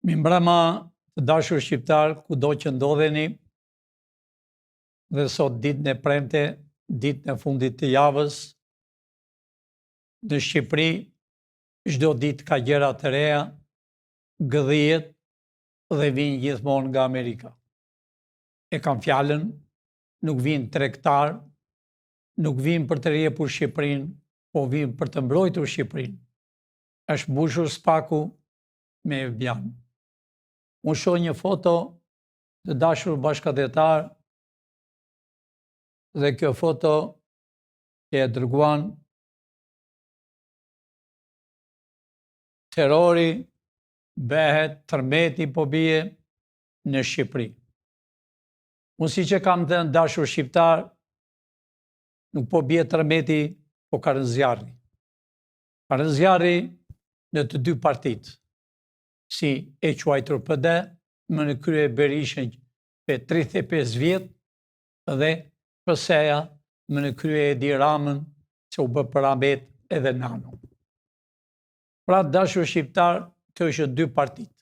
Mi mbrëma të dashur shqiptar, kudo që ndodheni, dhe sot ditën e premte, ditën e fundit të javës, në Shqipëri, çdo ditë ka gjëra të reja, gëdhijet dhe vinë gjithmonë nga Amerika. E kam fjalën, nuk vinë tregtar, nuk vinë për të rrjepur Shqipërinë, po vinë për të mbrojtur Shqipërinë. Është mbushur spaku me bjanë. Unë shoh një foto të dashur bashkëdhetar dhe kjo foto që e dërguan terrori bëhet tërmeti po bie në Shqipëri. Unë si që kam thënë dashur shqiptar, nuk po bie tërmeti, po ka rënë zjarri. Ka rënë zjarri në të dy partitë, si e quajtur PD, më në krye Berishën për 35 vjetë dhe PS-ja më në krye Edi Ramën që u bë për Ahmet edhe nano. Pra dashur shqiptar, të është dy partitë.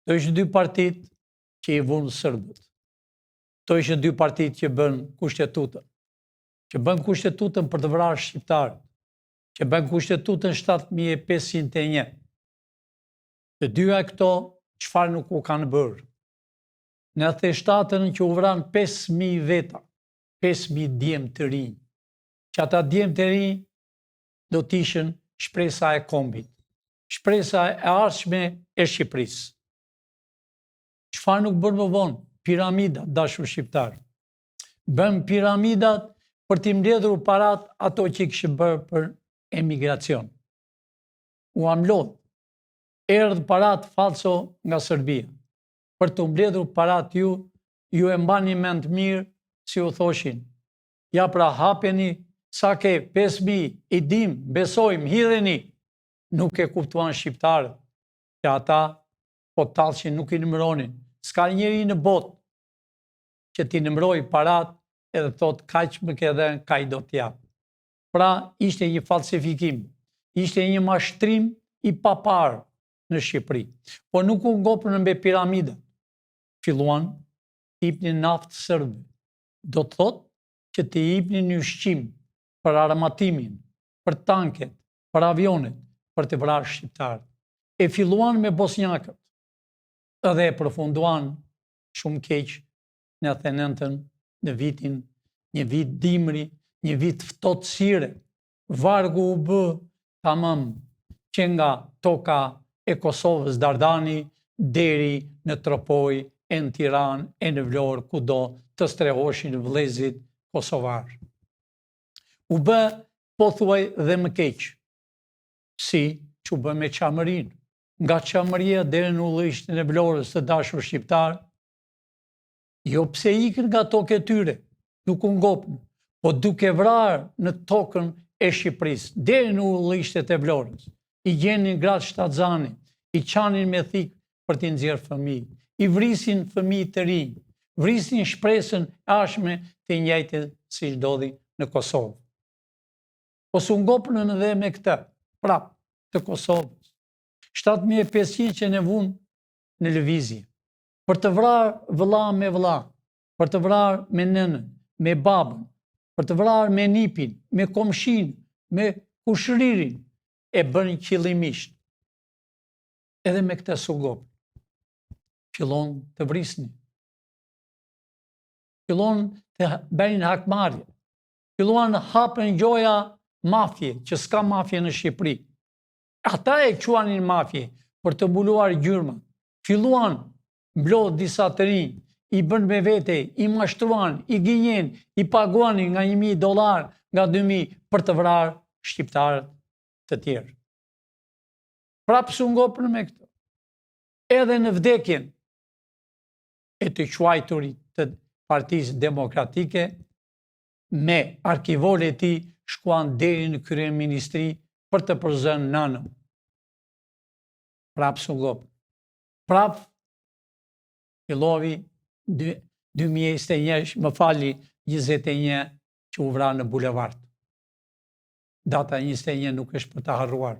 Të është dy partitë që i vunë sërbët. Të është dy partitë që bën kushtetutën. Që bën kushtetutën për të vrarë shqiptarët. Që bën kushtetutën 7501. Të dyja këto, çfarë nuk u kanë bërë? Në theshtatën që u vran 5.000 veta, 5.000 djemë të rinj, që ata djemë të rinj do t'ishin shpresa e kombit, shpresa e ardhshme e Shqipërisë. Çfarë nuk bërë më vonë? Piramidat, dashur shqiptar. Bën piramidat për t'i mbledhur parat ato që i kishin bërë për emigracion. U amlodh. Erdhë parat falso nga Serbia. Për të mbledhur parat ju e mbani mend mirë si u thoshin. Ja pra hapeni, sa ke 5.000, i dim, besojmë, hidheni. Nuk e kuptuan shqiptarët, që ata po tallshin nuk i numëronin. S'ka njeri në botë që t'i numëroj parat edhe thot kaq më ke dhënë, kaq do t'jap. Pra ishte një falsifikim, ishte një mashtrim i paparë në Shqipëri. Po nuk u ngopën mbi piramida. Filluan të jepnin naftë sërbëve. Do të thotë që të jepnin ushqim për armatimin, për tanket, për avionet, për të vrarë shqiptarët. E filluan me bosnjakët. Edhe e përfunduan shumë keq në 99-ën, në vitin, një vit dimri, një vit ftohtësire. Vargu u bë tamam që nga toka e Kosovës Dardani deri në Tropoj, e në Tiranë, e në Vlorë, kudo të strehoshin vëllezërit kosovar. U bë pothuaj dhe më keq, si që u bë me Çamërinë. Nga Çamëria deri në Ullishtin e Vlorës të dashur shqiptar, jo pse ikën nga tokë e tyre, nuk u ngopën, po duke vrarë në tokën e Shqipërisë, deri në Ullishtet e Vlorës, i gjenin gratë shtatzani, i qanin me thikë për t'i nxjerrë fëmijë, i vrisin fëmijë të rinj, vrisin shpresën e ardhshme të njëjtë si ndodhi në Kosovë. Po s'u ngopën edhe me këtë, prap të Kosovës. 7.500 që ne vunë në lëvizje, për të vrarë vëlla me vëlla, për të vrarë me nënën, me babën, për të vrarë me nipin, me komshin, me kushëririn, e bën qëllimisht. Edhe me këtë s'u ngopën. Fillon të vrisnin. Fillon të bëjnë hakmarrje. Filluan hapën gjoja mafje, që s'ka mafje në Shqipëri. Ata e quanin mafje për të mbuluar gjyrmat. Filluan mblodh disa të rinj, i bën me vete, i mashtruan, i gënjen, i paguanin nga $1.000, nga 2.000 për të vrarë shqiptarët të tjerë. Prapë s'u ngopën me këto. Edhe në vdekjen e të quajturit të Partisë Demokratike, me arkivore e tij shkuan deri në kryeministri për të përzënë nënën. Prapë s'u ngopën. Prapë fillovi 2021, më fali 21 që u vra në bulevard. Data 21 nuk është për të harruar.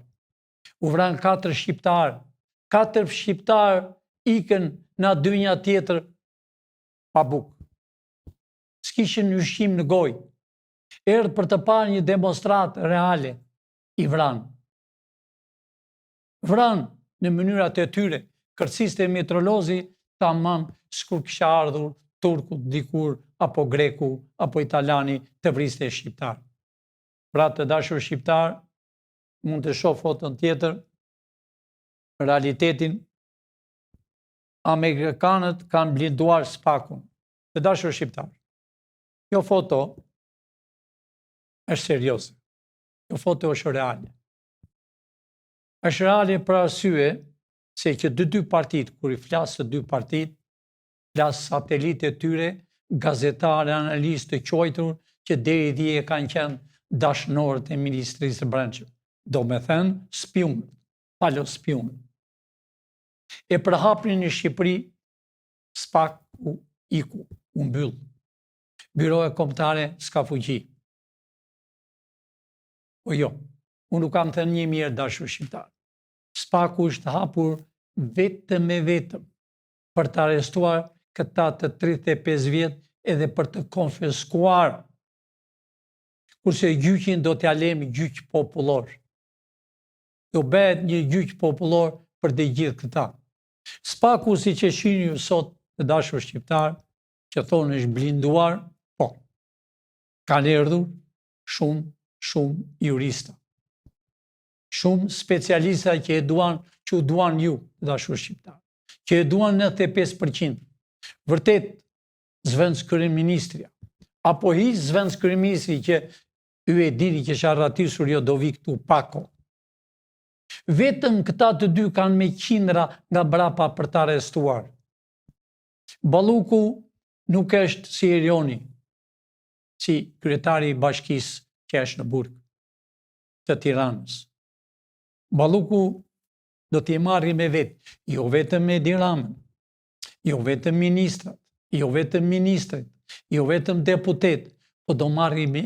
U vran 4 shqiptarë 4 shqiptar ikën në dynja tjetër pa bukë. S'kishin ushqim në gojë. Erdhë për të parë një demonstrat reale, i vranë. Vranë në mënyrat e tyre, kërciste metrolozi, tamam s'kur kisha ardhur turku, dikur, apo greku, apo italani të vriste shqiptar. Pra të dashur shqiptar, mund të shoh foton tjetër, realitetin, amerikanët kanë blinduar Spakun. Të dashur shqiptar, kjo foto është serioze. Kjo foto është reale. Është reale për arsye se që dy partit, kur i flasë të dy partit, flasë satelitë e tyre, gazetare, analistë të quajtur, që deri dje kanë qenë dashnorët e Ministrisë së Brendshme. Do me thënë spionë, palo spionë. E për hapjen në Shqipëri, Spaku iku, u mbyll. Byroja kombëtare s'ka fuqi. Po jo, unë nuk kam thënë një mirë dashur shqiptar. Spaku është hapur vetëm e vetëm për të arrestuar këta të 35 vjet edhe për të konfiskuar. Kurse gjyqin do t'ja lëmë gjyq popullor. Do bëhet një gjyq popullor për të gjithë këta. Spaku, si që shihni ju sot të dashur shqiptar, që thonë është blinduar, po. Kanë erdhur shumë jurista. Shumë specialista që u duan ju, të dashur shqiptar. Që e duan 95%. Vërtet, zvenc kryeministria. Apo hi zvenc kryeministri që ju e dini që është arratisur, jo do vi këtu pako. Vetëm këta të dy kanë me qindra nga brapa për të arrestuar. Balluku nuk është si Erioni, si kryetari i bashkisë që është në burg të Tiranës. Balluku do t'i marrë me vetë, jo vetëm me Edi Ramën, jo vetëm ministrat, jo vetëm deputet, po do marrë me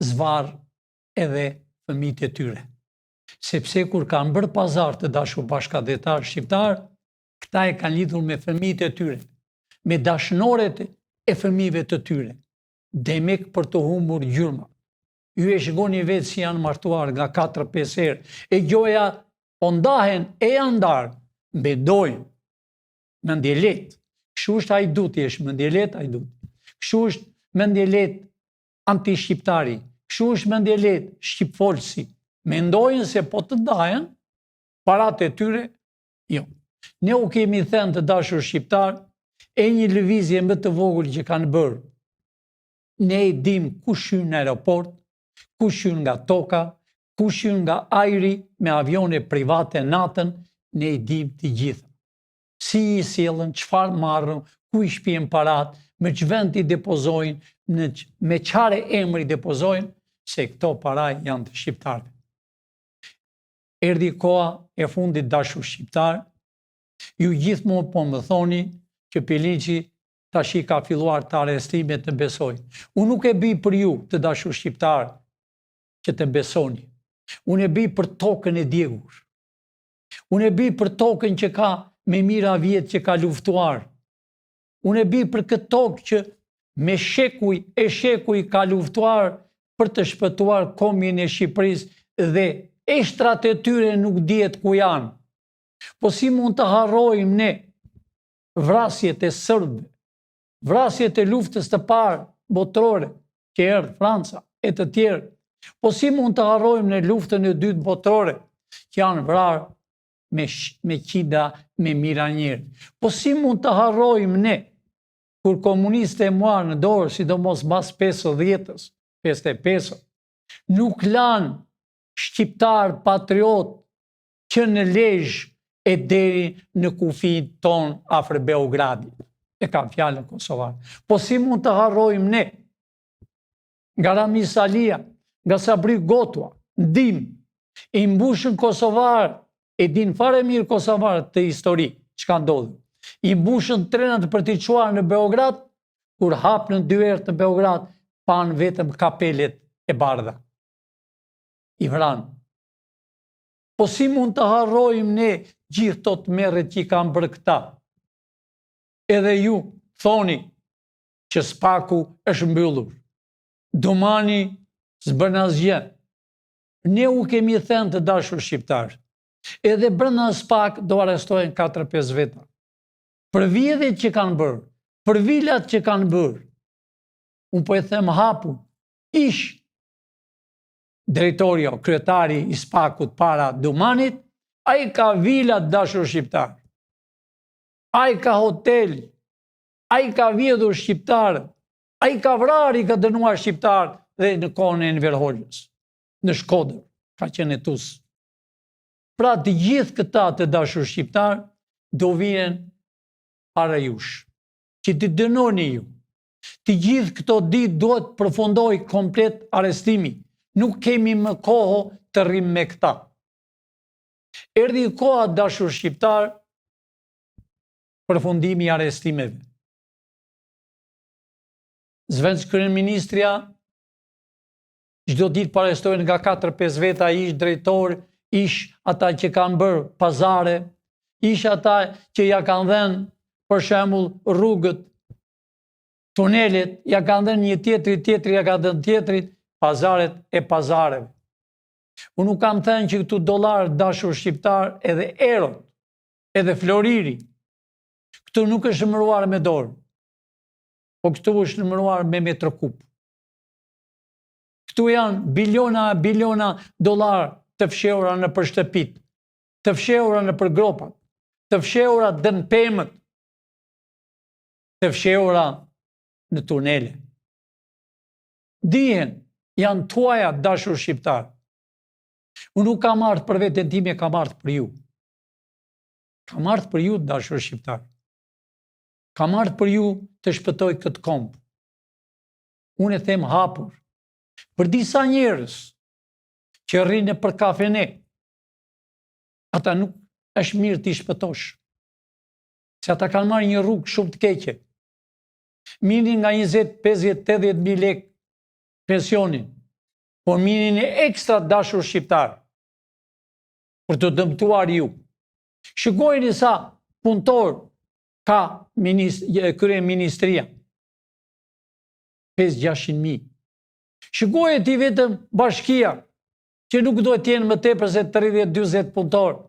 zvarë edhe fëmijët e tyre. Sepse kur kanë bërë pazar të dashur bashkëdhetar shqiptar, këta e kanë lidhur me fëmijët e tyre, me dashnoret e fëmijëve të tyre, demek për të humbur gjurma. Ju e shikoni vetë si janë martuar nga 4-5 herë, e gjoja po ndahen e janë ndarë, mbedojnë, mendje letë. Kështu është hajduti, është mendje letë hajduti. Kështu është mendje letë anti-shqiptari, kështu është mendje letë shqipfolsi. Mendojnë se po të ndahen, parat e tyre, jo. Ne u kemi thënë të dashur shqiptar, e një lëvizje më të vogël që kanë bërë. Ne e dim kush hyn në aeroport, kush hyn nga toka, kush hyn nga ajri me avione private natën, ne e dim të gjitha. Si i sjellën, çfarë marrën, ku i shpjen parat, me ç'vend i depozojnë, me çfarë emri depozojnë, se këto para janë të shqiptarëve. Erdhi koha e fundit dashur shqiptar, ju gjithmonë po më thoni që Piliçi tashi ka filluar të arrestimet të besoj. Unë nuk e bëj për ju të dashur shqiptar që të besoni. Unë e bëj për tokën e djegur. Unë e bëj për tokën që ka me mira vjetë që ka luftuar. Unë e bëj për këtë tokë që me shekuj ka luftuar për të shpëtuar kombin e Shqipërisë dhe eshtrat e tyre nuk dihet ku janë. Po si mund të harrojmë ne vrasjet e serbëve, vrasjet e luftës të parë botërore, që erdhi Franca e të tjerë. Po si mund të harrojmë ne luftën e dytë botërore, që janë vrarë me qida, me mira njerë. Po si mund të harrojmë ne kur komuniste e marrë në dorë, sidomos mbas 50-s, 55, nuk lanë shqiptar patriot që në Lezhë e deri në kufin ton afër Beogradit. E kam fjalën kosovar. Po si mund të harrojmë ne nga Rami Salia, nga Sabri Gotua, ndim, i mbushën kosovar, e din fare mirë kosovar të histori, çka ndodhi. I mbushën trenat për t'i çuar në Beograd, kur hapën dy herë të Beograd, pan vetëm kapelet e bardha. I vranë. Po Po si mund të harrojmë ne gjithë të të merret që i kanë bërë këta? Edhe ju thoni që SPAK-u është mbyllur. Domani s'bën asgjë. Ne u kemi thënë të dashur shqiptarë. Edhe brenda SPAK do arrestohen 4-5 veta. Për vjedhjet që kanë bërë, për vilat që kanë bërë. Unë po e them hapur, ish drejtori, kryetari i SPAK-ut para Dumanit, ai ka vilat dashur shqiptar. Ai ka hotel, ai ka vjedhur shqiptar, ai ka vrarë, i ka dënuar shqiptar dhe në kohën e Enver Hoxhës, në Shkodër, ka qenë hetus. Pra të gjithë këta të dashur shqiptar do vjen para jush, që të dënoni ju. Të gjithë këto ditë duhet përfundoj komplet arrestimi. Nuk kemi më kohë të rrim me këta. Erdhi koha dashur shqiptar, përfundimi i arrestimeve. Zvenc kryeministria çdo ditë arrestojnë nga 4-5 veta, ish drejtor, ish ata që kanë bërë pazare, ish ata që ja kanë dhënë për shembull rrugët, tunelet, ja kanë dhënë një tjetri ja ka dhënë tjetrit, pazaret e pazareve. Unë nuk kam thënë që këtu dollar dashur shqiptar edhe euro, edhe floriri, këtu nuk është shëmëruar me dorë, po këtu është shëmëruar me metro kub. Këtu janë biliona dollar të fshehura në për shtëpit, të fshehura në për gropat, të fshehura dën pemët, të fshehura në tunele. Dihen, janë tuaja dashur shqiptar. Unë nuk kam ardhur për veten time, kam ardhur për ju. Kam ardhur për ju dashur shqiptar. Kam ardhur për ju të shpëtoj këtë komp. Unë e them hapur. Për disa njerëz që rrinë për kafene, ata nuk është mirë t'i shpëtosh. Se ata kanë marrë një rrugë shumë të keqe. Minin nga 20, 50, 80.000 lekë pensionin, por minin e ekstra dashur shqiptar për të dëmtuar ju. Shikojeni sa punëtor ka kryeministria. 5-600.000. Shikojeni ti vetëm bashkia, që nuk do të jenë më tepër se 30-40 punëtor.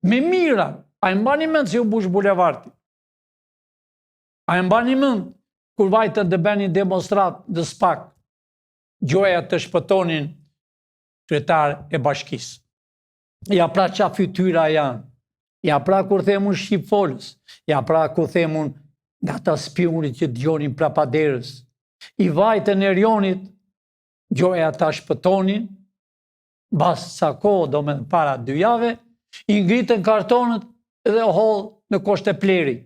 Me mira, a e mbani mend se u bush bulevardi? A e mbani mend kur vajtën të bënin demonstrat në SPAK, gjoja të shpëtonin kryetar e bashkisë. Ja pra qa fytyra janë, ja pra kur themun shqipfolës, ja pra kur themun nga ta spionit që dëgjonin prapaderës, i vajtën e rionit, gjoja ta shpëtonin, bas sa kohë do me para 2 jave, i ngritën kartonët dhe hollë në Koshte Plerit.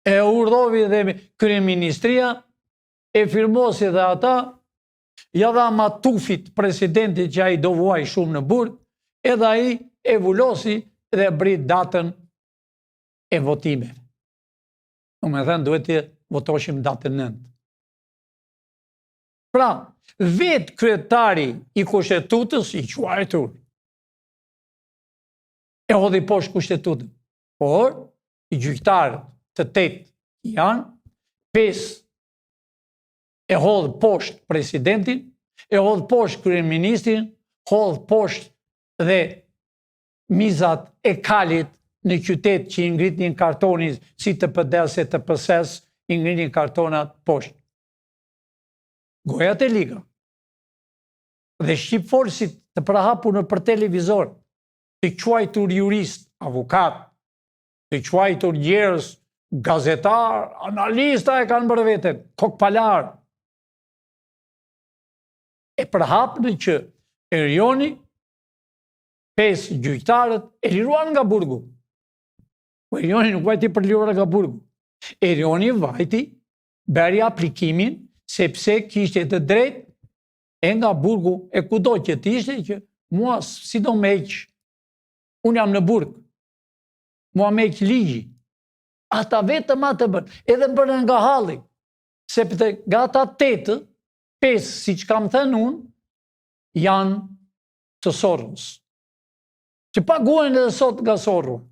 E urdhovi dhe kryeministria, e firmosi dhe ata, ja dha Matufit presidentit që a i do vuaj shumë në burg, edhe a i e vullosi dhe brit datën e votimeve. Në me thënë, duhet të votoshim datën 9. Pra, vetë kryetari i kushtetutës i quajtur, e hodhi poshtë kushtetutën, por i gjyqtarët të 8 janë, 5 e hodhë poshtë presidentin, e hodhë poshtë kryeministrin, hodhë poshtë dhe mizat e kalit në qytet që i ngritnin kartonin si të PD-s e të PS-s, i ngritnin kartonat poshtë. Gojat e liga. Dhe shqipfolësit të prahapur në për televizor, të quajtur jurist, avokat, të quajtur njerëz, gazetar, analista e kanë bërë veten, kokpalar. E përhapën që Erioni, 5 gjyqtarët, e liruan nga burgu. Po Erioni nuk vajti për liruar nga burgu. Erioni vajti beri aplikimin sepse kishte të drejt e nga burgu e kudo që t'ishte që mua si do me heq, unë jam në burg, mua me heq ligji. Ata vetëm atë bërë, edhe bërë nga halli, sepse nga ata 8, 5, si që kam thënë unë, janë të Soros. që paguajnë edhe sot nga Sorrua,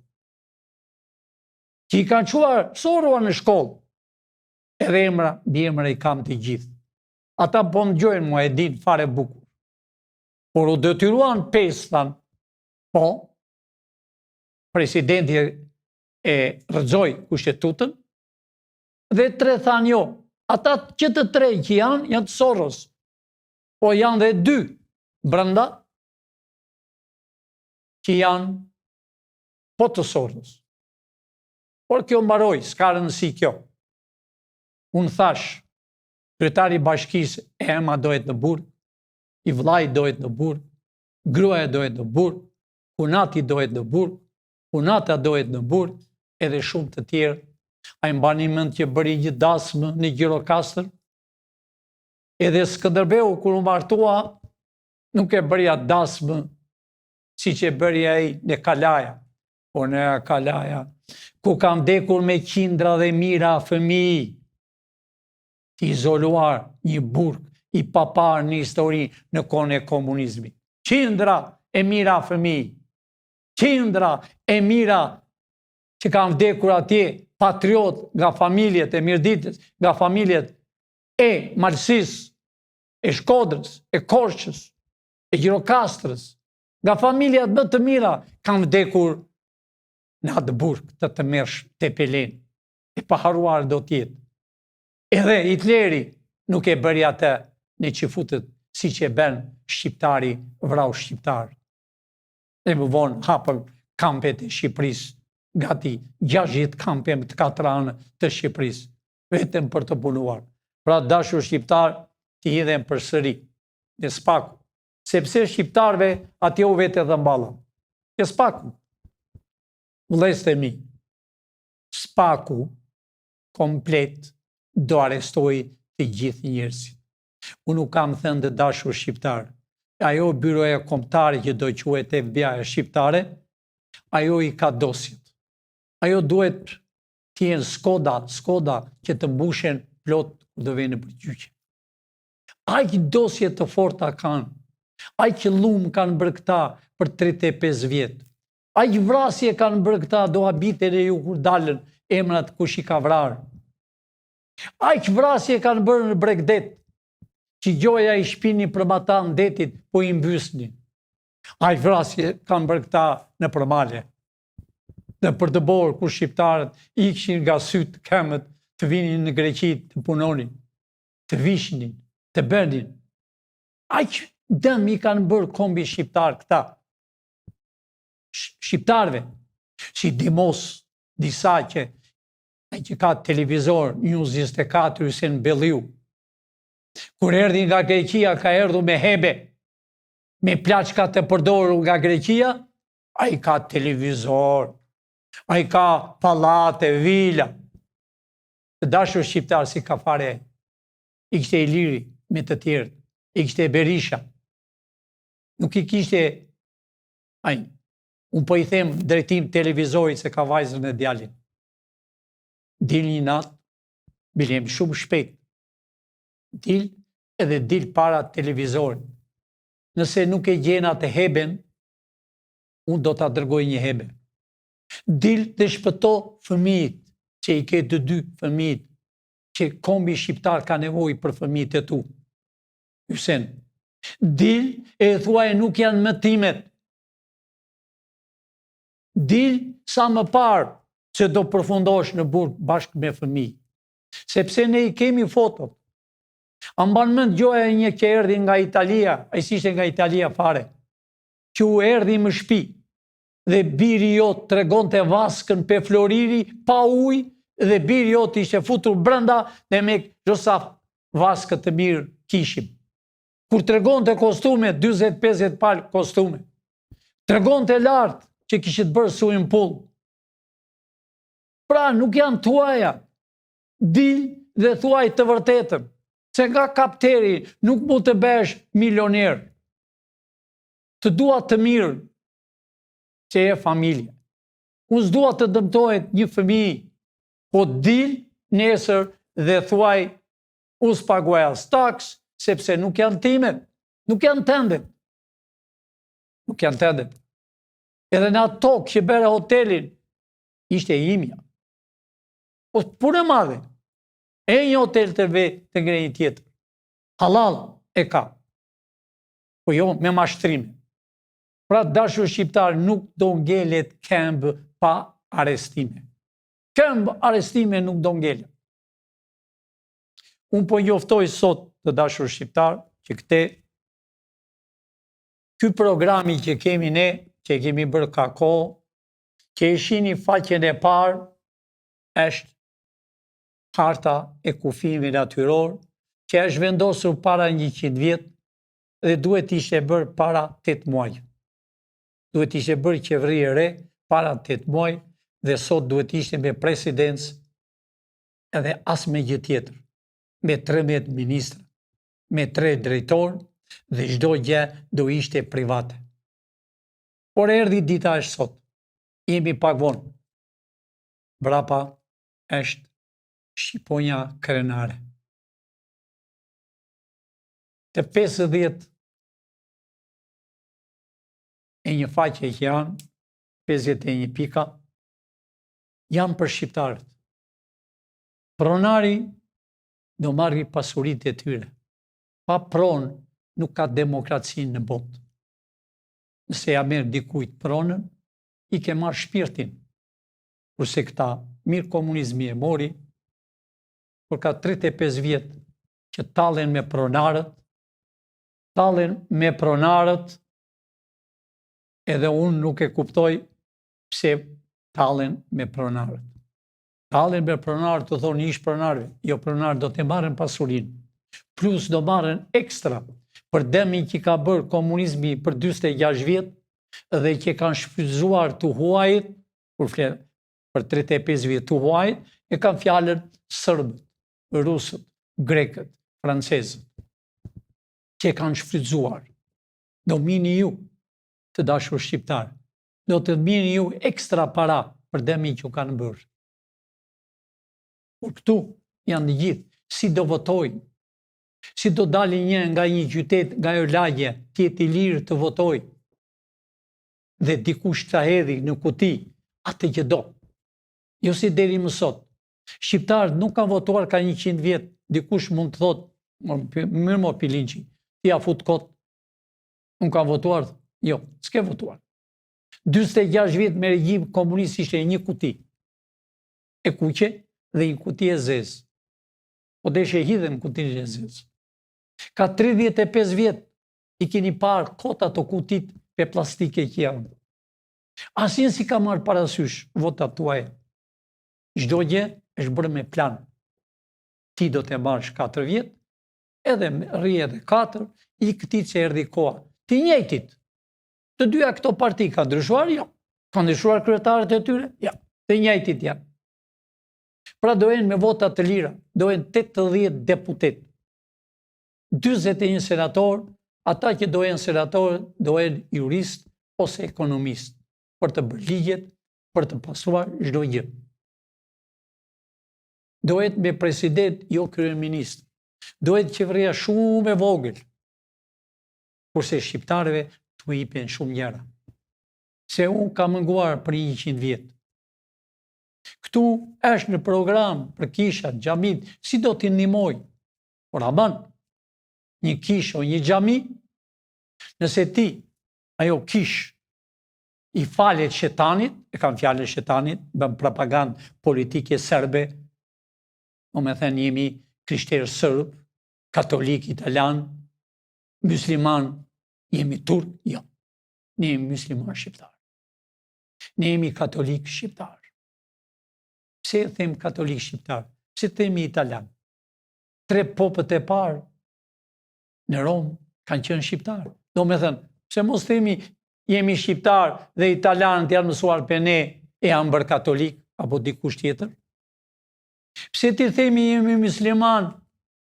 që i kanë quar Sorrua në shkollë, edhe emra, mbi emra i kam të gjithë. Ata po më gjojnë mua, e din fare bukur. Por u detyruan 5, thanë, po, presidenti e rrëzoi kushtetutën, dhe 3 thanë jo. Ata që të 3 që janë të Soros, po janë dhe 2 brenda që janë po të Soros. Por kjo mbaroi, s'ka rëndësi kjo. Unë thash, kryetari i bashkisë e ema dohet në Burg, i vllai dohet në Burg, gruaja dohet në Burg, punati dohet në Burg, punata dohet në Burg, edhe shumë të tjerë. A i mbani mend që bëri një dasmë në Gjirokastër? Edhe Skënderbeu, kur u martua, nuk e bëri atë dasmë si që bëri ai në Kalaja. Po në Kalaja, ku kam vdekur me qindra dhe mira fëmijë, të izoluar një burg i papar në histori në kohën e komunizmit. Qindra e mira fëmijë, qindra e mira që kam vdekur atje, patriot nga familjet e Mirditës, nga familjet e Malësisë, e Shkodrës, e Korçës, e Gjirokastrës, nga familjet më të mira, kam vdekur në atë burg të mërsh të Pelen, e paharuar do tjetë. Edhe Hitleri nuk e bëri atë në qifutët si që ben shqiptari vrau shqiptar. Dhe më vonë hapën kampet e Shqipërisë, gati 60 kampe të 4 anë të Shqipërisë, vetëm për të punuar. Pra dashur shqiptar të hidhen përsëri në Spaku, sepse shqiptarve atje u vete dhe mballa. Në Spaku, vëllezër e mi, Spaku komplet do arestoj të gjithë njerëzit. Unë nuk kam thënë të dashur shqiptar. Ajo byroja kombëtare që do quhet FBI shqiptare, ajo i ka dosjet. Ajo duhet të jenë skoda që të mbushen plot kur do vjen në përgjigje. Aq dosje të forta kanë. Aq lum kanë bërë këta për 35 vjet. Aq vrasje kanë bërë këta, do habiten e ju kur dalën emrat kush i ka vrarë. Aq vrasje kanë bërë në Bregdet, që gjoja i shpini për mata në detit, po i mbysni. Aq vrasje kanë bërë këta në Përmale. Në Përdëbor, kur shqiptarët ikshin nga sytë kemët të vinin në Greqi të punonin, të vishnin, të bënin. Aq dëm i kanë bërë kombi shqiptar këta. Shqiptarve, si Dimos, disa që ka televizor, News 24, Hysén Belliu. Kur erdhi nga Greqia, ka erdhur me hebe, me plaçka të përdorur nga Greqia, a i ka televizor, a i ka pallate, vila. Të dashur shqiptar si ka fare, i kishte Iliri me të tjerë, i kishte Berisha. Nuk i kishte, unë po i them drejtim televizorit se ka vajzën e djalin. Dil një natë, bilem shumë shpejt. Dil edhe dil para televizorit. Nëse nuk e gjena të heben, unë do të dërgoj një hebe. Dil të shpëto fëmijit, që i ke të 2 fëmijit, që kombi shqiptar ka nevoj për fëmijit e tu. Hysén, dil e thuaj nuk janë më timet. Dil sa më parë, që do përfundosh në burg bashkë me fëmijë. Sepse ne i kemi fotot. A mban mend gjoja një që erdhi nga Italia, a i ishte nga Italia fare, që u erdhi më shtëpi dhe biri jot tregonte vaskën pe Floriri pa ujë dhe biri jot ishte futur brenda dhe me gjosa vaskët të mirë kishim. Kur tregonte kostume, 40-50 palë kostume. Tregonte lartë që kishit bërë swimming pool. Pra nuk janë tuaja, dil dhe thuaj të vërtetën, se nga kapteri nuk mund të bësh milioner. Të dua të mirë, që e familje. Unë s'dua të dëmtohet një fëmijë, po dil nesër dhe thuaj, unë s'paguaj as taks, sepse nuk janë timet, nuk janë tëndet. Nuk janë tëndet. Edhe në ato që bere hotelin, ishte imja. Po punë e madhe, e një hotel të të ngre një tjetër. Halal e ka. Po jo, me mashtrime. Pra dashur shqiptar nuk do ngelet këmbë pa arestime. Këmbë arestime nuk do ngelet. Unë po njoftoj sot të dashur shqiptar që ky programi që kemi ne, që kemi bërë ka kohë, që e shihni faqen e parë, është harta e kufijve natyror, që është vendosur para 100 vjet dhe duhet ishte bërë para 8 muaj. Duhet ishte bërë qeveri e re para 8 muaj dhe sot duhet ishte me presidencë edhe as me gjë tjetër, me 13 ministra, me 3 drejtorë dhe çdo gjë do ishte private. Por erdhi dita është sot. Jemi pak vonë. Brapa është Shqiponja krenare. Të 50 e një faqe që janë, 51 pika, janë për shqiptarët. Pronari do marri pasuritë e tyre. Pa pronë nuk ka demokraci në botë. Nëse ja merr dikujt pronën, i ke marrë shpirtin. Kurse këta mirë komunizmi e mori, por ka 35 vjet që tallen me pronarët, edhe unë nuk e kuptoj pse tallen me pronarët. Tallen me pronarët të thonë ish pronarëve, jo pronarët do të marrin pasurinë, plus do marrin ekstra për dëmin që ka bërë komunizmi për 46 vjet dhe që kanë shfrytzuar të huajit, kur flet për 35 vjet të huajit, e kanë fjalën sërbët, rusët, grekët, francezët, që kanë shfrytzuar. Do mini ju të dashur shqiptar, do të mini ju ekstra para për dëmin që kanë bërë. Por këtu janë të gjithë, si do votojnë, si do dalin një nga një qytet, nga një lagje, tjetë i lirë të votoj, dhe dikush të hedhi në kuti, atë që do. Jo si deri më sot. Shqiptarët nuk kanë votuar ka 100 vjet, dikush mund të thotë, mirë mo Pilinçi, ti a fut kot, nuk kanë votuar, jo, s'ke votuar. 46 vjet me regjim komunist ishte një kuti, e kuqe dhe një kuti e zezë. Po deshe hidhen kutinë e zezë. Ka 35 vjet i keni parë kota të kutit pe plastike që janë. Asnjë si ka marrë parasysh votat tuaja. Çdo gjë është bërë me plan. Ti do të marrësh 4 vjet, edhe rri edhe 4, i këtij që erdhi koha. Të njëjtit. Të dyja këto parti kanë ndryshuar? Jo. Kanë ndryshuar kryetarët e tyre? Jo. Të njëjtit janë. Pra dohen me vota të lira, dohen 80 deputet. 41 senator, ata që dohen senator, dohen jurist ose ekonomist, për të bërë ligjet, për të pasuar çdo gjë. Dohet me president, jo kryeminist. Dohet qeveria shumë e vogël, kurse shqiptarëve t'u hipen shumë gjëra. Se unë kam mënguar për 100 vjet. Këtu është në program për kishat, xhamit, si do t'i ndihmoj. Por aman, një kishë o një xhami, nëse ti, ajo kishë, i falet shetanit, e kam fjalën shetanit, bën propagandë politike serbe, o me thënë jemi krishterë sërb, katolik italian, musliman, jemi turk, jo. Ne jemi musliman shqiptar. Ne jemi katolik shqiptar. Pse them katolik shqiptar? Pse themi italian? 3 popët e parë në Rom kanë qenë shqiptar. Do me thënë, pse mos themi jemi shqiptar dhe italianët janë mësuar për ne e janë bërë katolik apo dikush tjetër? Pse ti themi jemi musliman,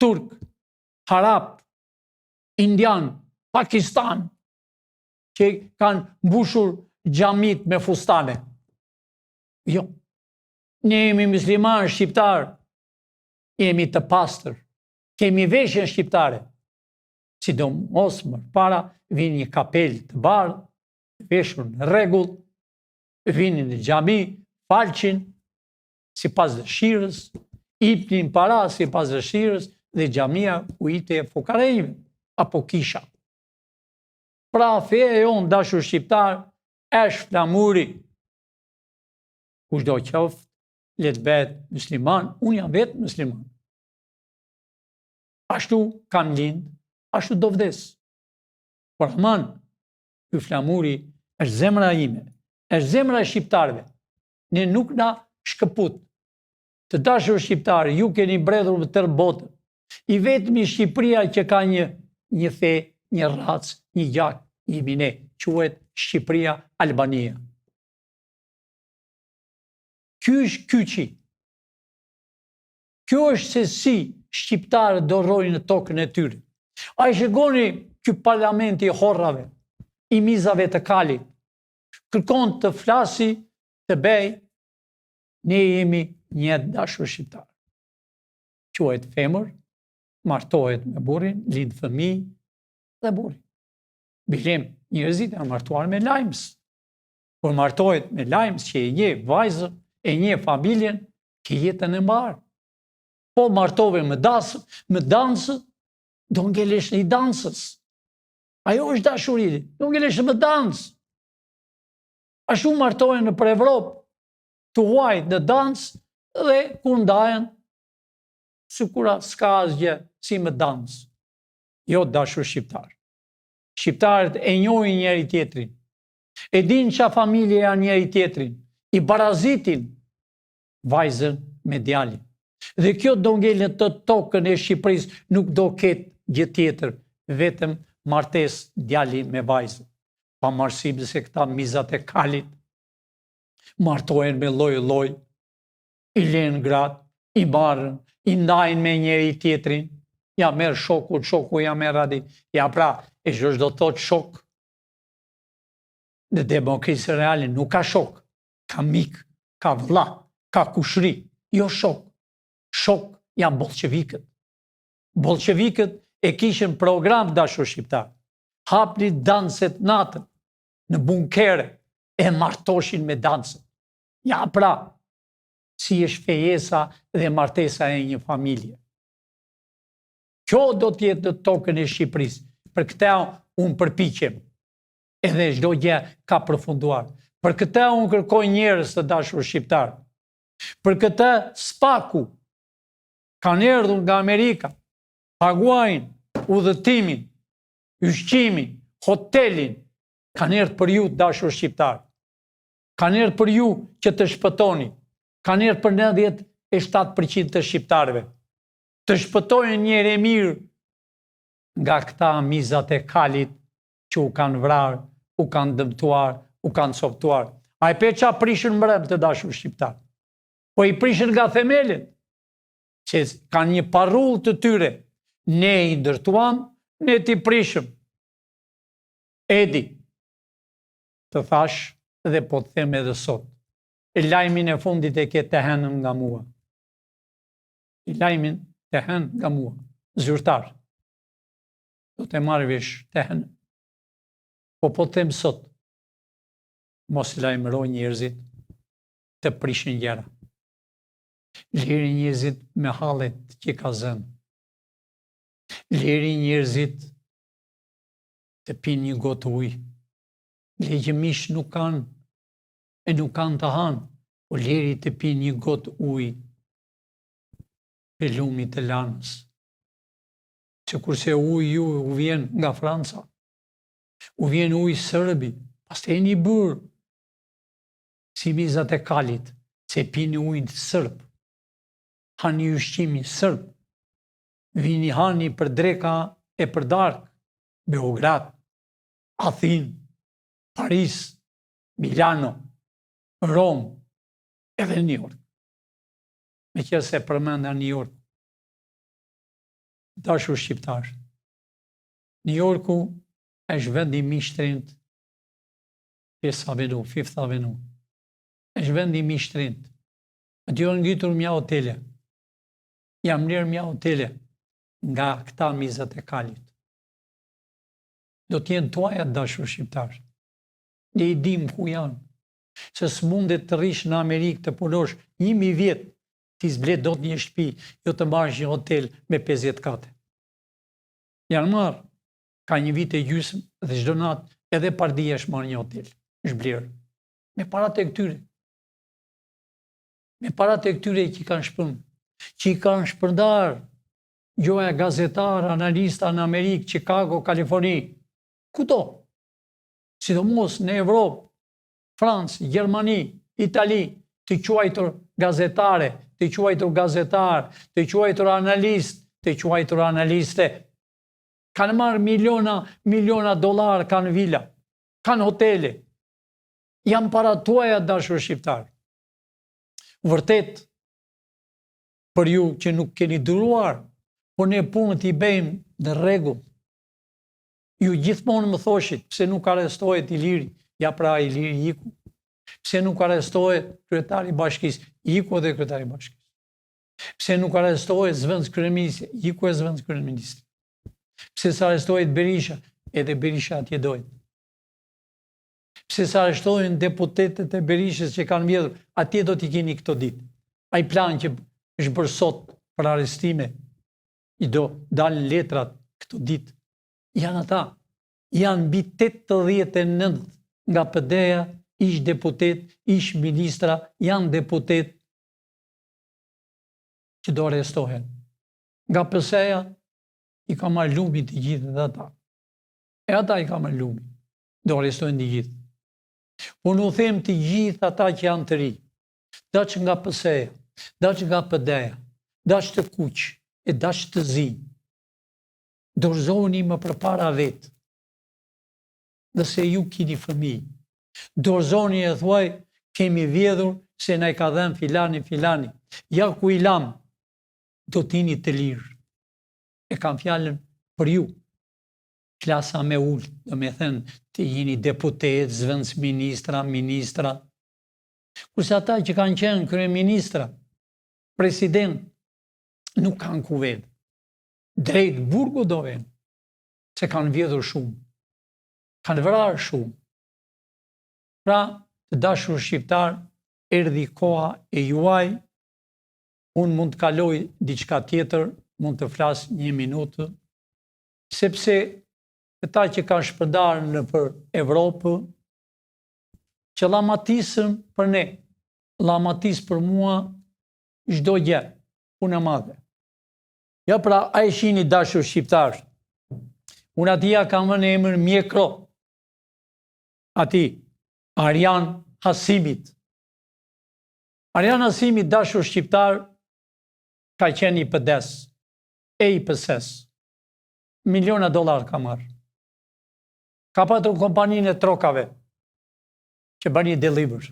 turk, arab, indian, Pakistan, që kanë mbushur xhamit me fustane? Jo. Ne jemi musliman shqiptar, jemi të pastër, kemi veshjen shqiptare. Sidomos më para vjen një kapel të bardhë, veshur në rregull, vinin në xhami, falqin si pas dëshirës, ipnin para si pas dëshirës dhe xhamia u ite fukarejve, apo kisha. Pra feja jonë dashur shqiptar, është flamuri. Kushdo qoftë, le të bëhet musliman, unë jam vetë musliman. Ashtu kam lind, ashtu do vdes. Por aman, ky flamuri është zemra ime, është zemra e shqiptarëve. Ne nuk na shkëput. Të dashur shqiptarë, ju keni mbredhur në tërë botën. I vetmi Shqipëria që ka një fe, një racë, një gjak, jemi ne, quhet Shqipëria Albania. Ky është kyçi. Kjo është se si shqiptarët dorojnë në tokën e tyre. A i shikoni ky parlamenti i horrave, i mizave të kalit, kërkon të flasi, të bej, ne jemi një dashur shqiptar. Quhet femër, martohet me burrin, lind fëmijë dhe burri. Bilim, njerëzit janë martuar me lajms. Por martohet me lajms që e nje vajzën, e nje familjen, ke jetën e mbarë. Po martove me dansë, do ngelesh një dansës. Ajo është dashuri, do ngelesh me dansë. Ashtu martohen në për Evropë, të huajt në dansë dhe kur ndajen, sykura s'ka asgjë si me dansë. Jo dashur shqiptar. Shqiptarët e njohin njëri tjetrin. E din qa familje janë njëri tjetrin. I barazitin vajzën me djalin. Dhe kjo do ngele të tokën e Shqipërisë nuk do ketë gjë tjetër, vetëm martesë djali me vajzën. Pa marrësim se këta mizat e kalit martohen me lloj, i lënë gratë, i marrën, i ndajnë me njëri tjetrin, ja merr shoku ja merr atë. Ja pra, e çdo do të thotë shok. Në demokracisë reale nuk ka shok, ka mik, ka vëlla, ka kushri, jo shok. Shok janë bolshevikët. Bolshevikët e kishin program dashur shqiptar. Hapni danset natën në bunkere e martoshin me dansët. Ja pra, si është fejesa dhe martesa e një familje. Kjo do t'jetë në tokën e Shqipërisë. Për këta unë përpiqem, edhe çdo gjë ka përfunduar. Për këta unë kërkoj njerëz të dashur shqiptar. Për këta spaku kanë erdhur nga Amerika, paguajnë udhëtimin, ushqimin, hotelin, kanë erdhur për ju dashur shqiptar. Kanë erdhur për ju që të shpëtoni. Kanë erdhur për 97% të shqiptarëve. Të shpëtojnë njëri mirë nga këta mizat e kalit që u kanë vrarë, u kanë dëmtuar, u kanë coptuar. A i pe qa prishën mbrëm të dashur shqiptar? Po i prishën nga themelit, që kanë një parull të tyre. Ne i ndërtuam, ne t'i prishëm. Edi, të thash dhe po të them edhe sot. I lajmin e fundit e ke të henëm nga mua. I lajmin të hen nga mua. Zyrtar. Do të marrë vesh të hen. Po të them sot. Mos lajmëroj njerëzit të prishin gjera. Liri njerëzit me hallet që ka zënë. Liri njerëzit të pinë një gotë ujë. Legjëmish nuk kanë e nuk kanë të hanë, o liri të pinë një gotë ujë për lumit të lanës. Që kurse ujë ju u vjen nga Franca, u vjen ujë sërbi, pas të e një burë, si mizat e kalit, që pinë ujë sërb, hani ushqimi sërb, vini hani për dreka e për dark, Beograd, Athin, Paris, Milano, Rom, edhe New York. Me që se përmenda New York. Dashur shqiptar. New Yorku është vendi mishtrinit, Fifth Avenue. është vendi mishtrinit. Aty janë ngjitur mja hotele. Jam mlerë mja hotele nga këta mizat e kalit. Do t'jenë tuaja dashur shqiptar. Ne i dim ku janë. Se s'mundet të rish në Amerikë të punosh 1000 vjet, ti zblet dot një shtëpi, jo të marrësh një hotel me 50 kate. Janë marrë, ka një vit e gjysmë dhe çdo natë edhe pardia është marrë një hotel, është blerë. Me parat e këtyre. Me parat e këtyre që i kanë shpërndarë, që i kanë shpërndarë gjoja gazetar, analista në Amerikë, Chicago, Kaliforni, kudo, sidomos në Evropë, Francë, Gjermani, Itali, të quajtur gazetare, të quajtur gazetar, të quajtur analist, të quajtur analiste. Kanë marrë miliona dollar, kanë vila, kanë hotele. Janë para tuaja dashur shqiptar. Vërtet, për ju që nuk keni duruar, por ne punët i bëjmë në rregull. Ju gjithmonë më thoshit, pse nuk arrestohet Iliri? Ja pra Iliri iku. Pse nuk arrestohet kryetari i bashkisë? Iku edhe kryetari i bashkisë. Pse nuk arrestohet zëvendës kryeministri? Iku e zëvendës kryeministri. Pse s'arrestohet Berisha? Edhe Berisha atje dojnë. Pse s'arrestojnë deputetët e Berishës që kanë mbledhur? Atje do t'i keni këto ditë. Ai plan që është bërë sot për arrestime, i do dalën letrat këto ditë. Janë ata. Janë mbi 89 nga PD-ja, ish deputet, ish ministra, janë deputet që do arrestohen. Nga PS-ja i ka marrë lumi të gjithë dhe ata. E ata i ka marrë lumi. Do arrestohen të gjithë. Unë u them të gjithë ata që janë të ri. Daç nga PS-ja, daç nga PD-ja, daç të kuq, e daç të zi. Dorëzoni më përpara vetë. Dhe se ju keni fëmijë. Dorëzoni e thuaj, kemi vjedhur se na i ka dhënë filani. Ja ku i lam, do t'jeni të lirë. E kam fjalën për ju. Klasa me ullë, do me thënë, të jeni deputet, zëvendës ministra. Kurse ata që kanë qenë kryeministra, president, nuk kanë ku vedë. Drejt burgu do venë, se kanë vjedhur shumë. Kanë vrarë shumë. Pra, të dashur shqiptar, erdhi koha e juaj, unë mund të kaloj diçka tjetër, mund të flas 1 minutë, sepse ata që kanë shpërndarë në për Evropë, që llamatisën për ne, llamatis për mua, çdo gjë, punë e madhe. Ja pra, a e shihni dashur shqiptar, unë atia kam vënë emër mjekro, ati, Arjan Hasimit. Arjan Hasimit, dashur shqiptar, ka qenë i PD-s, e i PS-s. Miliona dollar ka marrë. Ka patur kompaninë e trokave, që bën një deliver.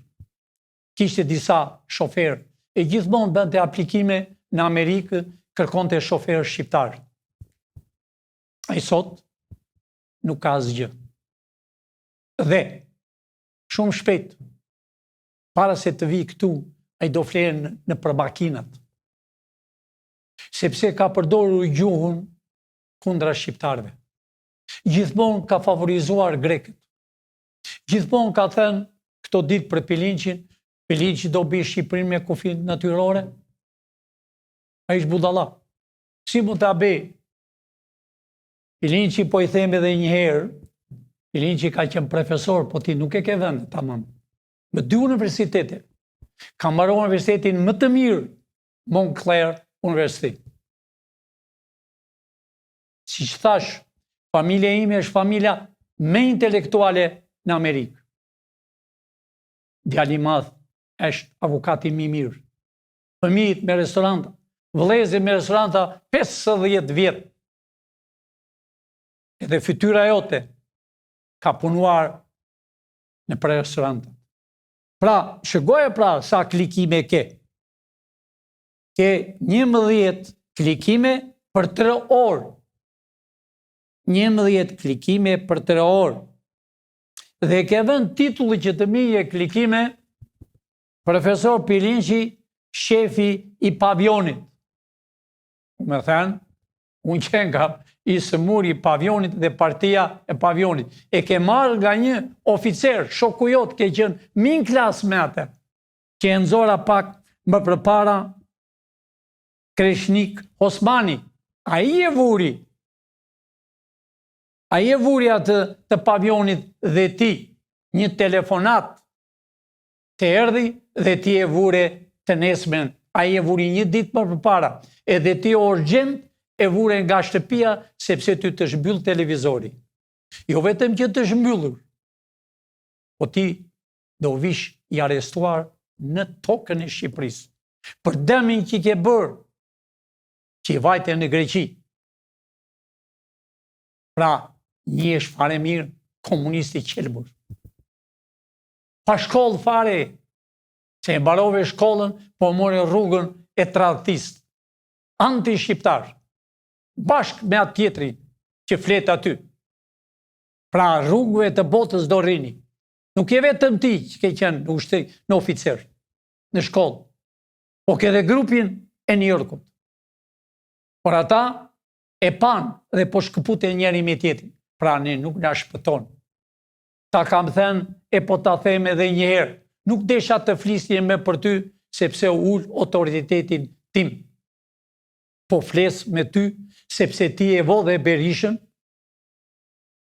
Kishte disa shoferë, e gjithmonë bënte aplikime në Amerikë, kërkonte shoferë shqiptar. Ai sot nuk ka asgjë. Dhe shumë shpejt, para se të vi këtu, ai do flerë në për makinat. Sepse ka përdorur gjuhën kundra shqiptarëve. Gjithmonë ka favorizuar grekët. Gjithmonë ka thënë këto ditë për Pilinçin, Pilinçi do bëj Shqipërinë me kufi natyrore. Ai është budalla. Si mund ta bëj? Pilinçi, po i them edhe një herë, Pilinçi ka qenë profesor, po ti nuk e ke vënë tamam. Me 2 universitete. Ka mbaruar universitetin më të mirë, Montclair University. Si që thash, familja ime është familja me intelektuale në Amerikë. Djali i madh është avukati më i mirë. Fëmijët me restoranta, vëllezërit me restoranta 50 vjet. Edhe fytyra jote ka punuar në për restoranta. Pra, shëgoje pra sa klikime ke. Ke 11 klikime për 3 orë. 11 klikime për 3 orë. Dhe ke vënë titulli që të mije klikime profesor Pilinçi, shefi i pavionit. Me thënë, unë qenë i sëmuri pavionit dhe partia e pavionit. E ke marrë nga një oficer, shoku jot, ke qenë min klas me atë, që e nëzora pak më përpara Kreshnik Osmani. A i e vuri. A i e vuri atë të pavionit dhe ti një telefonat të erdhi dhe ti e vure të nesmen. A i e vuri një ditë më përpara. Edhe ti urgjent e vure nga shtëpia sepse ty të shmbyll televizori. Jo vetëm që të shmbyllur, po ti do vish i arestuar në tokën e Shqipërisë. Për dëmin që ke bërë, që i vajte në Greqi. Pra, një është fare mirë komunisti qelbur. Pa shkollë fare, se e mbarove shkollën, po more rrugën e tradhtist, anti-shqiptar, bashkë me atë tjetri që flet aty. Pra, rrugëve të botës do rrini. Nuk je vetëm ti që ke qenë në oficer, në shkollë, po ke dhe grupin e New Yorkut. Por ata e pan dhe po shkëpute njeri me tjetrin. Pra, ne nuk na shpëton. Ta kam thënë e po ta them edhe një herë. Nuk desha të flisje me për ty, sepse ull autoritetin tim. Po fles me ty, sepse ti e vodhe Berishën,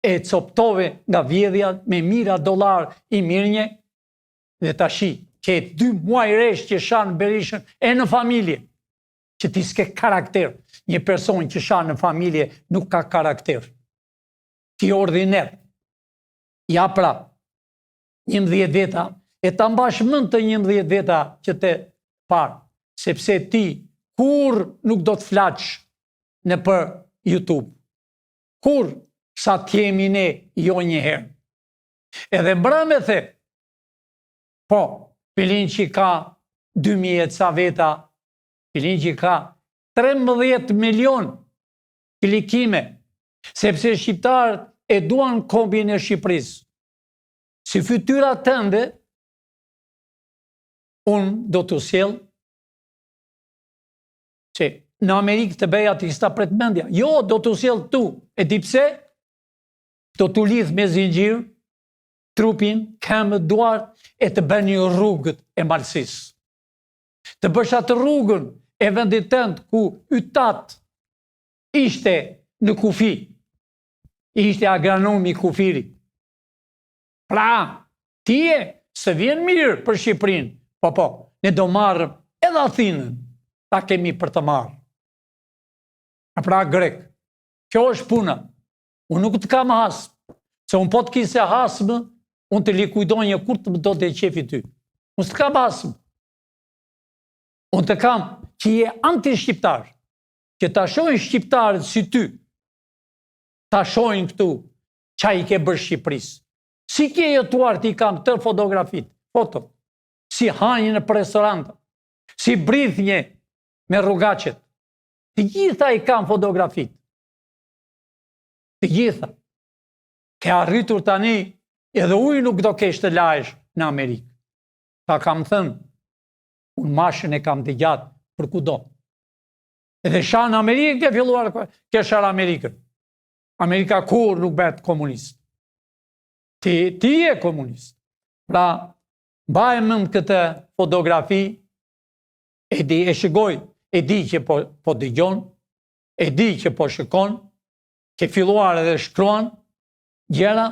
e coptove nga vjedhja me mira dollar i mirnje, dhe tashi, që e 2 muaj resh që shanë Berishën e në familje, që ti s'ke karakter. Një person që shanë në familje nuk ka karakter. Ti ordiner. Ja pra, 11 veta, e ta mbash mend të 11 veta që te parë, sepse ti kur nuk do të flaqsh në për YouTube. Kur sa t'jemi ne jo njëherë. Edhe mbra me the, po, pilin që ka 2000 ca veta, pilin që ka 13 milion klikime, sepse shqiptarët e duan kombin e Shqipërisë. Si fytyra tënde, unë do të sjell që në Amerikë të beja të ista pret mendja. Jo, do të sjell tu. E di pse? Do të lidh me zinxhir trupin, këmbët, duart e të bën një rrugët e malësisë. Të bësh atë rrugën e vendit tënd ku ytat ishte në kufi. Ishte agronomi kufiri. Pra, tije se vjen mirë për Shqipërinë. Po, ne do marrëm edhe Athinën. Ta kemi për të marrë. A pra grek, kjo është puna. Unë nuk të kam hasmë. Se unë po të kise hasmë, unë të likujdonje kur të më do të qefi ty. Unë së të kam hasmë. Unë të kam që je anti-shqiptar. Që ta shojnë shqiptarët si ty. Ta shojnë këtu qa i ke bërë Shqipërisë. Si ke jetuar ti kam të fotografit, foto. Si hanjë në restoranta. Si brithnje me rrugacet. Të gjitha i kam fotografit. Të gjitha. Ke arritur tani, edhe uj nuk do kesh të lajsh në Amerikë. Ta kam thënë, unë mashën e kam të gjatë për kudo. Edhe shanë Amerikë ke filluar, ke shanë Amerikën. Amerika kur nuk bet komunist. Ti je komunist. Pra, bajmë në këtë fotografi, e shikoj, e di që po dëgjon, e di që po shikon, ke filluar edhe shkruan, gjera,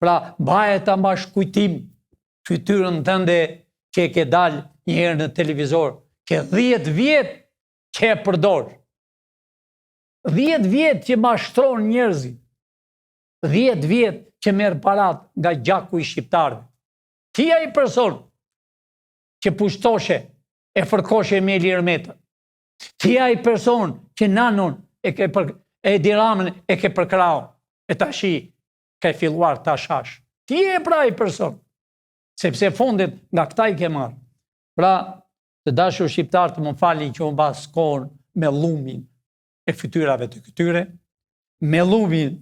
pra baje ta mbash kujtim, fytyrën tënde që ke dalë njëherë në televizor, ke 10 vjet që e përdor. 10 vjet që mashtron njerëzit. 10 vjet që merr parat nga gjaku i shqiptarëve. Ti ai person që pushtoshe e fërkoshe me Ilir Metën. Ti ai person që nanon e Diramën e ke përkrau. E tashi ka filluar ta shash. Ti e pra ai person. Sepse fondet nga këta i ke marrë. Pra, të dashur shqiptarë të më falin që unë bas kohën me lumin e fytyrave të këtyre, me lumin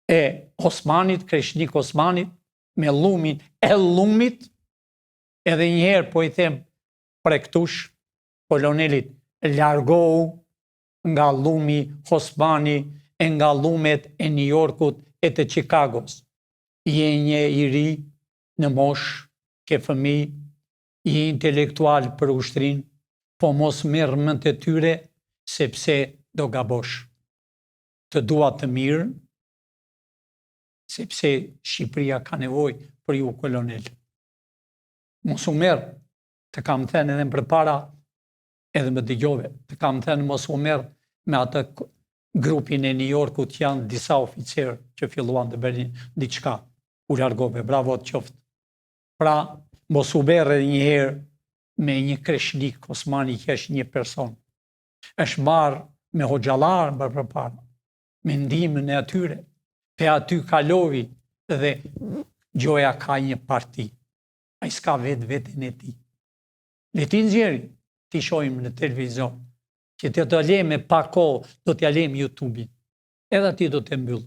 e Osmanit, Kreshnik Osmanit, me lumin e lumit, edhe njëherë po i them prektush, kolonelit, largohu nga lumi Osmani e nga lumet e New Yorkut e të Chicagos. Je një i ri në mosh, ke fëmijë, je intelektual për ushtrin, po mos merr mend të tyre sepse do gabosh. Të dua të mirë, sepse Shqipëria ka nevojë për ju, kolonel. Mos u merr, të kam thënë edhe më përpara, edhe më dëgjove, të kam thënë mos u merr me atë grupin e New Yorkut, janë disa oficerë që filluan të bënin diçka, u largove, bravo të qoftë. Pra, mos u merr edhe një herë me një kreshnik, Osmani që është një person. Është marrë me hoxhallar më përpara, me ndihmën e atyre, pe aty kalovi dhe Gjoja ka një parti. Ai s'ka vetën e tij. Le ti nxjerri, ti shohim në televizion, që të lejmë me pa kohë, do t'ja lejmë YouTube-in. Edhe ati do të mbyll.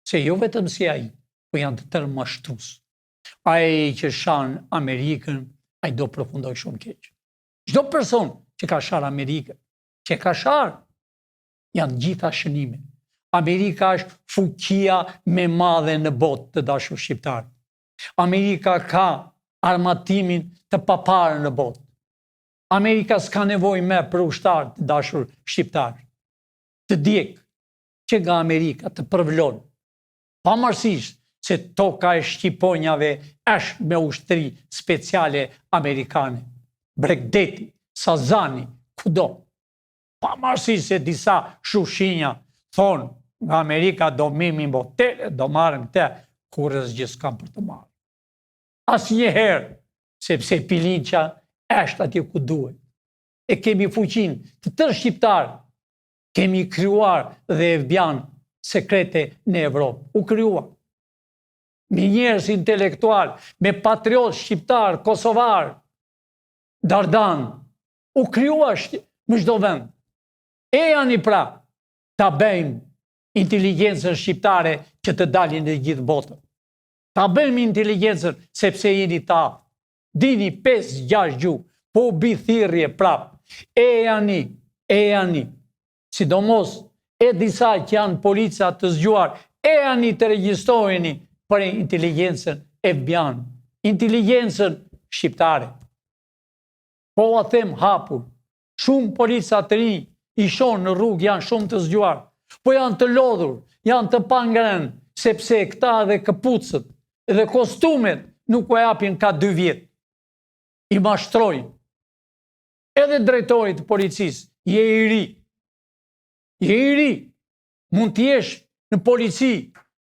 Se jo vetëm si ai, po janë të tërë mashtrues. Ai që shan Amerikën, ai do përfundoj shumë keq. Çdo person që ka shar Amerikën, që ka shar, janë gjitha shënime. Amerika është fuqia më e madhe në botë, të dashur shqiptar. Amerika ka armatimin të paparë në botë. Amerika s'ka nevojë më për ushtar, të dashur shqiptar. Të djeg që nga Amerika të përvlon, pavarësisht se toka e shqiponjave është me ushtri speciale amerikane. Bregdeti, Sazani, kudo. Pavarësisht se disa shushinja thonë nga Amerika do mimin botele, do marrën këte, kurrës gjë s'kam për të marrë. Asnjëherë, sepse Pilinqa është atje ku duhet. E kemi fuqin të tërë shqiptarë, kemi krijuar dhe FBI sekrete në Evropë. U krijuar. Me njerëz intelektual, me patriot shqiptar, kosovar, Dardan, u krijuar në çdo vend. E janë pra, ta bëjmë inteligjencën shqiptare që të dalin në gjithë botën. Ta bëjmë inteligjencën sepse jeni ta, dini 5-6 gjuhë, po bi thirrje prap. E janë, sidomos e disa që janë polica të zgjuar, e janë të regjistroheni për inteligjencën e FBI, inteligjencën shqiptare. Po a them hapur, shumë polica të rinj i shonë në rrugë janë shumë të zgjuar, po janë të lodhur, janë të pangren, sepse këta dhe këpucët dhe kostumet nuk u japin ka 2 vjet. I mashtrojnë. Edhe drejtorit të policisë, je i ri, mund t'jesh në polici,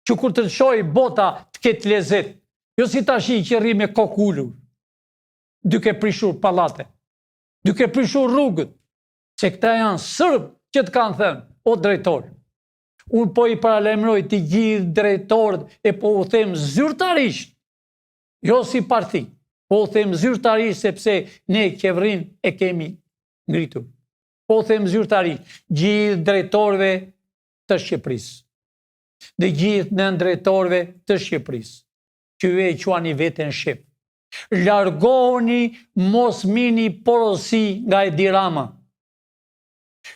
që kur të shoj bota të ketë lezet, jo si tashi që rri me kokullur, duke prishur pallate, duke prishur rrugët, se këta janë sërbë që të kanë thënë, o drejtor. Unë po i paralajmëroj të gjithë drejtorët e po u them zyrtarisht, jo si parti, po u them zyrtarisht sepse ne qeverin e kemi ngritur. Po u them zyrtarisht, gjithë drejtorëve të Shqipërisë, dhe gjithë nën drejtorëve të Shqipërisë, që ju e quani veten shqip. Largohuni, mos mini porosi nga Edi Rama.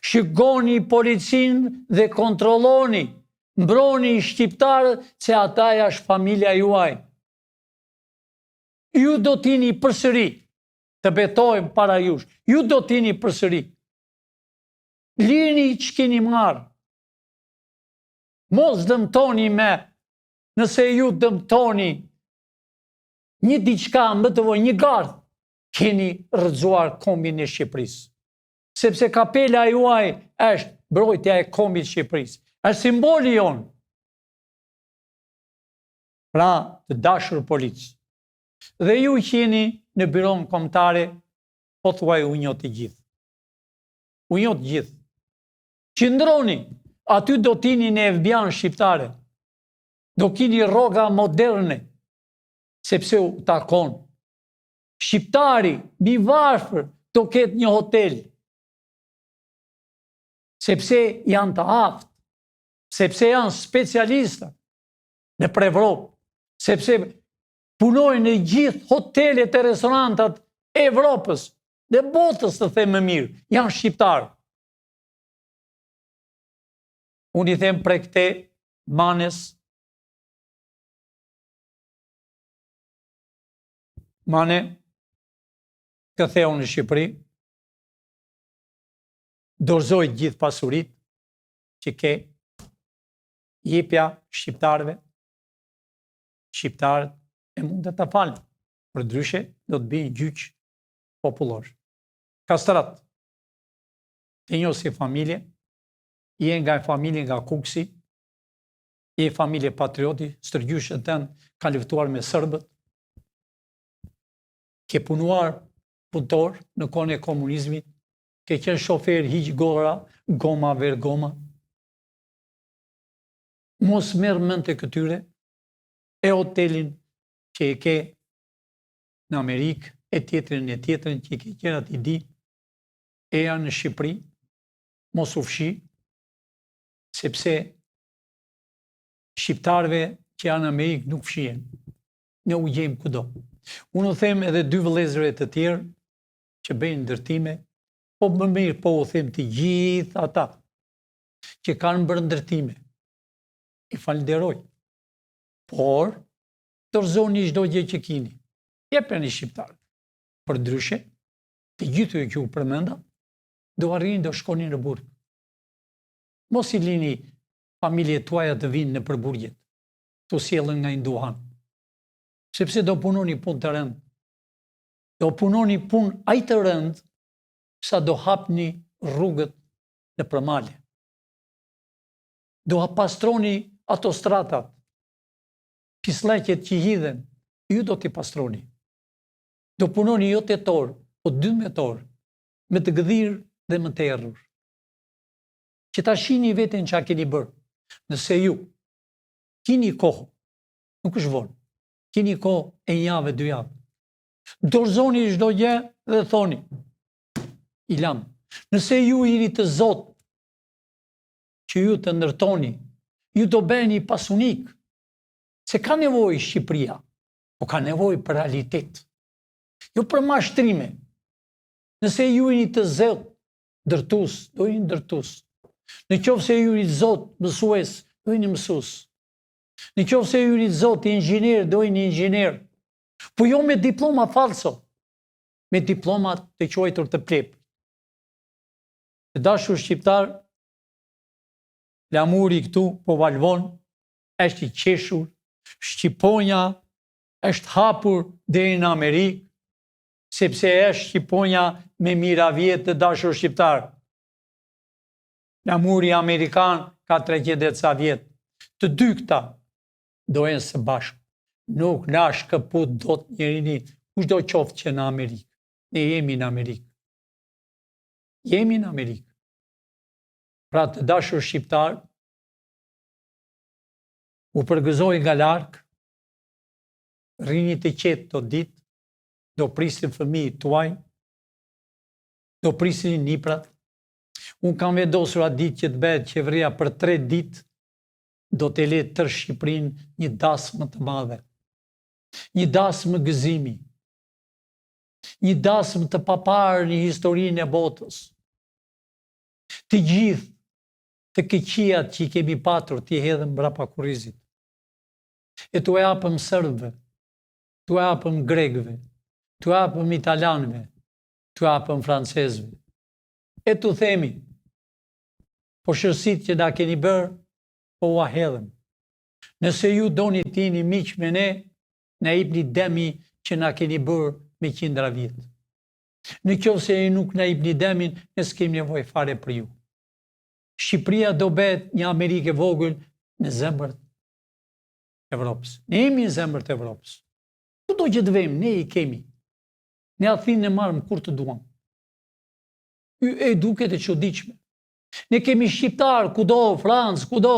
Shikoni policinë dhe kontrolloni, mbroni shqiptarët se ata është familja juaj. Ju do t'jini përsëri, të betojmë para jush, ju do t'jini përsëri. Lini që keni marrë. Mos dëmtoni me, nëse ju dëmtoni një diçka më të vogël, një gardh, keni rrëzuar kombin e Shqipërisë. Sepse kapela juaj është mbrojtja e kombit Shqipërisë. Është simboli jonë. Pra, të dashur policë. Dhe ju që jeni në biron kombëtare, po thuaj u njoh të gjithë. U njoh të gjithë. Qëndroni, aty do t'jini në FBI shqiptare. Do keni rroga moderne, sepse u takon. Shqiptari, mbi varfër, do ketë një hotel. Sepse janë të aftë, sepse janë specialista në Evropë, sepse punojnë në gjithë hotelet e restorantat e Evropës, dhe botës të them më mirë, janë shqiptarë. Unë i them prej këte manes, mane, këtheu në Shqipëri, dorëzoj gjithë pasurit që ke, jepja shqiptarëve, shqiptarët e mund të falën, për ndryshe do të bëjnë gjyq popullor. Kastrat, të njohë si familje, je nga familje nga Kuksi, je familje patrioti, stërgjyshët të ka luftuar me sërbët, ke punuar punëtor në kohën e komunizmit, ke qenë shofer hiq gora, goma ver goma. Mos merr mend të këtyre, e hotelin që e ke në Amerikë, e tjetrin që i ke qenë aty di, e janë në Shqipëri, mos u fshi, sepse shqiptarëve që janë në Amerikë nuk fshihen, ne u gjejmë kudo. Unë u them edhe dy vëllezërve të tjerë që bëjnë ndërtime, po më mirë po u them të gjithë ata që kanë bërë ndërtime, i falenderoj, por dorëzoni çdo gjë që keni, jepeni shqiptarët. Për ndryshe, të gjithë që u përmenda, do arrini do shkoni në burg. Mos i lini familje tuaja të vinë në përburgjet, të sjellën nga nduhan, sepse do punoni punë të rëndë. Do punoni punë aq të rëndë sa do hapni rrugët në përmale. Do pastroni autostratat, pisllëqet që hidhen, ju do t'i pastroni. Do punoni jo 8 orë, po 12 orë, me të gëdhirë dhe më të errur. Që ta shihni veten çka keni bërë. Nëse ju keni kohë, nuk është vonë, keni kohë e 1 javë, 2 javë. Dorëzoni çdo gjë dhe thoni, i lam. Nëse ju jeni të Zot, që ju të ndërtoni, ju do bëheni pasunik, se ka nevojë Shqipëria, po ka nevojë për realitet, jo për mashtrime. Nëse ju jeni të Zot, ndërtues, do jeni ndërtues. Në qoftë se ju jeni Zot, mësues, do jeni mësues. Në qoftë se ju jeni Zot, inxhinier, do jeni inxhinier. Po jo me diploma falso, me diploma të quajtur të plep. Të dashur shqiptar, lamuri këtu po valvon, është i qeshur, Shqiponja është hapur deri në Amerikë, sepse është Shqiponja me mira vjetë të dashur shqiptar. Lamuri amerikan ka 300 ca vjetë. Të dy këta do jenë së bashku. Nuk na shkëput dot njerini, kushdo qoftë që në Amerikë. Ne jemi në Amerikë. Jemi në Amerikë. Pra të dashur shqiptar, u përgëzoj nga larg, rrini të qetë të ditë, do prisin fëmijët tuaj, do prisin niprat. Unë kam vendosur atë ditë që të bëhet qeveria për 3 ditë, do të le tërë Shqipërinë një dasmë të madhe. Një dasmë gëzimi. Një dasmë të paparë në historinë e botës. Të gjithë të keqijat që i kemi patur t'i hedhëm mbrapa kurrizit. E t'u japëm serbëve, t'u japëm grekëve, t'u japëm italianëve, t'u japëm francezëve. E t'u themi, po shërësit që da keni bërë, po ua hedhëm. Nëse ju doni t'jeni miq me ne, na jepni demi që na keni bërë me 100 vjetë. Në qoftë se nuk na jepni demin, ne s'kemi nevojë fare për ju. Shqipëria do bëhet një Amerikë e vogël në zemër të Evropës. Ne jemi në zemër të Evropës. Kudo që të vëmë, ne i kemi. Ne Athinë e marrëm kur të duam. E duket e çuditshme. Ne kemi shqiptar kudo, Francë, kudo.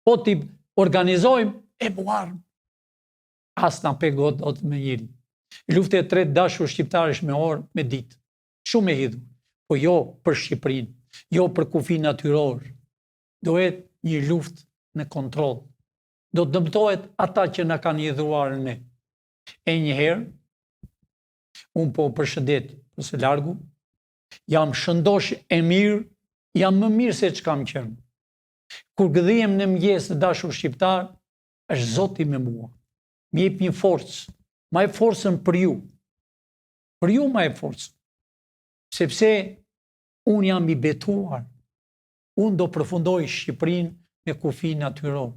Po t'i organizojmë, e buarmë. As na pegot dot me njëri. Lufta e tretë dashur shqiptarësh me orë, me ditë. Shumë e hidhur, po jo për Shqipërinë, jo për kufi natyror. Do jetë një luftë në kontroll. Do të dëmtohet ata që na kanë hidhuar ne. E njëherë, unë po përshëndet së largu, jam shëndosh e mirë, jam më mirë se ç'kam qenë. kur gëdhijem në mëngjes në dashur shqiptar, është Zoti me mua. Më jep një forcë, ma e forcën për ju. Për ju ma e forcën. Sepse unë jam i betuar. Unë do përfundoj Shqipërinë me kufi natyror.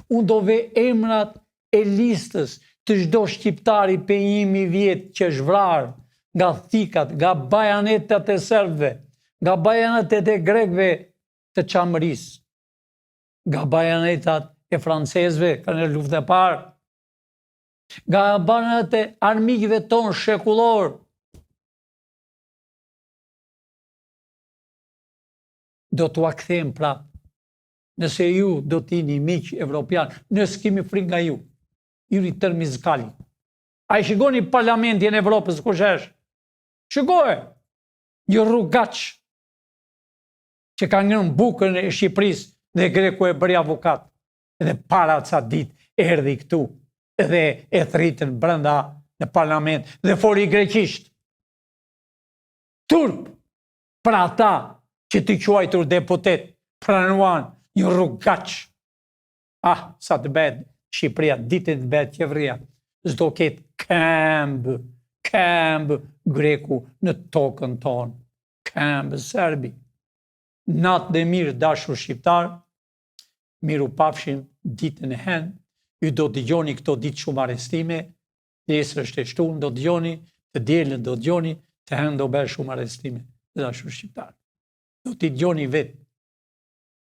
Unë do ve emrat e listës të çdo shqiptari për 1000 vjet që është vrarë nga thikat, nga bajanetat e serbëve, nga bajanetat e grekëve të çamërisë, nga bajanetat e francezëve në luftën e parë, nga bajanetat e armikëve tonë shekullor. Do t'ua kthejmë prapë. Nëse ju do t'jini miq evropian, nëse kemi frikë nga ju, juri tërmizkali. A i shikoni parlamentin e Evropës kush është? Shikoj, një rrugaç që ka ngërën bukën e Shqipërisë dhe Greku e bëri avokat. Edhe para ca ditë erdhi këtu edhe e thritën brenda në parlament dhe foli greqisht. Turp, për ata që t'i quajtur deputet, pranuan një rrugaç. Sa të bëhet Shqipëria, ditën të bëhet qeveria, s'do ketë këmbë greku në tokën tonë, këmbë serbi. Natë dhe mirë dashur shqiptar, miru pafshim ditën e hen, ju do dëgjoni këto ditë shumë arestime, nesër është e shtunë do dëgjoni, të dielën do dëgjoni, të hen do bërë shumë arestime, dashur shqiptar. Do t'i dëgjoni vetë,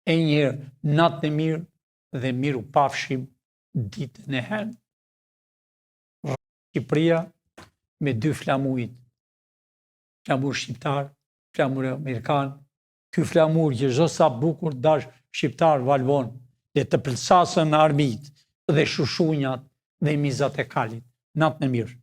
e njërë natë dhe mirë dhe miru pafshim ditën e hen. Shqipëria me 2 flamujit, flamur shqiptar, flamur amerikan, ky flamur që çdo sa bukur dash shqiptar valvon dhe të pëlsasën armijt dhe shushunjat dhe mizat e kalit. Natë në mirë.